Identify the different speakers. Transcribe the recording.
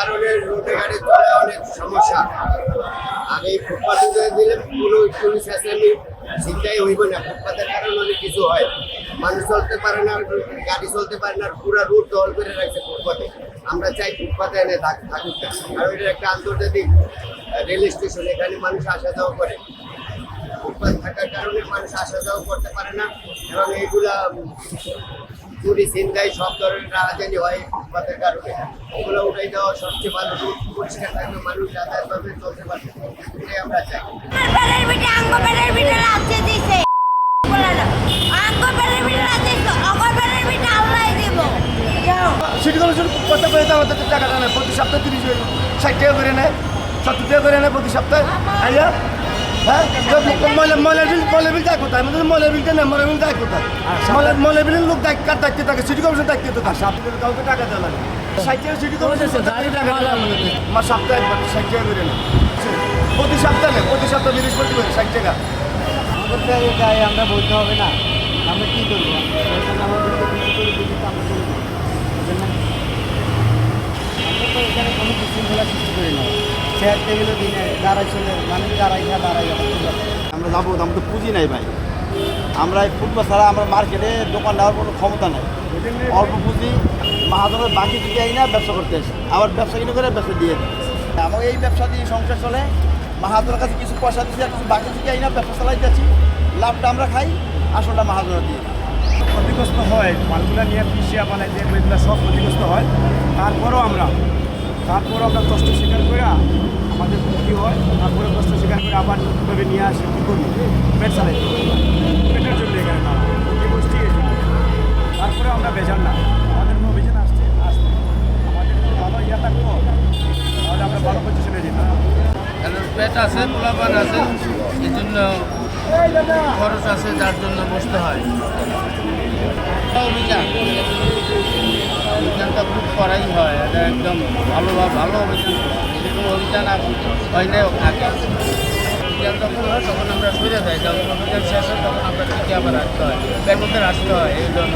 Speaker 1: কারণে রোডে গাড়ি চলে অনেক সমস্যা। আর এই ফুটপাতে দিলে কোনো পুলিশ আসেনি, চিন্তাই হইব না। ফুটপাতের কারণে অনেক কিছু হয়, মানুষ চলতে পারে না, গাড়ি চলতে পারে না, পুরো রোড দখল করে রাখছে ফুটপাতে। আমরা চাই ফুটপাতে এনে থাকুক না। আর এটা একটা আন্তর্জাতিক রেল স্টেশন, এখানে মানুষ আসা যাওয়া করে। ফুটপাত থাকার কারণে মানুষ আসা যাওয়া করতে পারে না, এবং এইগুলা চুরি চিন্তায় সব ধরনের রাহাজানি হয় ফুটপাতের কারণে। ওগুলো উঠাই দেওয়া সবচেয়ে ভালো, রোড পরিষ্কার থাকবে, মানুষ যাতায়াতভাবে চলতে পারবে, এটাই আমরা চাই।
Speaker 2: সিটি কমিশন করতে পেরে আমাদের টাকাটা নেয়, প্রতি সপ্তাহে 30-60 টাকা করে নেয়, 70 টাকা করে নেয় প্রতি সপ্তাহে। আইয়া হ্যাঁ, ময়লার বিল দেয় কোথায়? আমাদের ময়লার বিলটা নেই, ময়লার বিল দেয় কোথায়? ময়লার বিলের লোক কার দায়িত্বে থাকে? সিটি কমিশন দায়িত্ব তো থাকে। কাউকে টাকা দেওয়া লাগে 60 টাকা, সিটি কমিশন সপ্তাহে 60 টাকা করে নেয় প্রতি সপ্তাহে, নেয় প্রতি সপ্তাহে বৃহস্পতিবার 60 টাকা।
Speaker 3: এটাই আমরা বলতে হবে না, আমরা কী করবো? আমরা তো এখানে কোনো বিশৃঙ্খলা সৃষ্টি করি না। চেয়ার টেবিলও দিনে দাঁড়াই চলে, মানুষ দাঁড়াই
Speaker 4: আমরা যাবো, আমাদের পুঁজি নাই ভাই। আমরা এই ফুটপাত ছাড়া আমরা মার্কেটে দোকান দেওয়ার কোনো ক্ষমতা নাই। অল্প পুঁজি মাহাজনের বাকি দিকে আই না ব্যবসা করতে আসে, আবার ব্যবসা কিনে করে ব্যবসা দিয়ে দেয়। আমার এই ব্যবসা দিয়ে সংসার চলে। মাহাজনের কাছে কিছু পয়সা দিচ্ছি আর কিছু বাকি দিকে আই না ব্যবসা চালাইতে আছি। লাভটা আমরা খাই, আসলটা মাহাজনের দিয়ে।
Speaker 2: ক্ষতিগ্রস্ত হয়, মালগুলা নিয়ে পিছিয়ে বানাইতে এগুলো সব ক্ষতিগ্রস্ত হয়। তারপরও আমরা কষ্ট স্বীকার করে, আমাদের ক্ষতি হয়, তারপরে কষ্ট স্বীকার করে আবার নতুনভাবে নিয়ে আসি। কী করবো? পেট চালাইতে পেটের জন্য এখানে না এই গোষ্ঠী এই জন্য। তারপরে আমরা বেজান না, আমাদের কোনো অভিযান আসছে আমাদের যদি ভালো ইয়ে থাকতো তাহলে আমরা ভালো পজিশনে যেতাম।
Speaker 5: পেট আছে, পোলাপান আছে, এই জন্য খরচ আছে, যার জন্য বসতে হয়। অভিযানটা খুব করাই হয়, এটা একদম ভালো অভিযান। এরকম অভিযান হয় নাই আগে। অভিযান যখন হয় তখন আমরা সরে যাই, যখন অভিযান শেষ হয় তখন আমরা ঠিকই আবার আসতে হয়, ব্যাকতে আসতে হয় এই জন্য।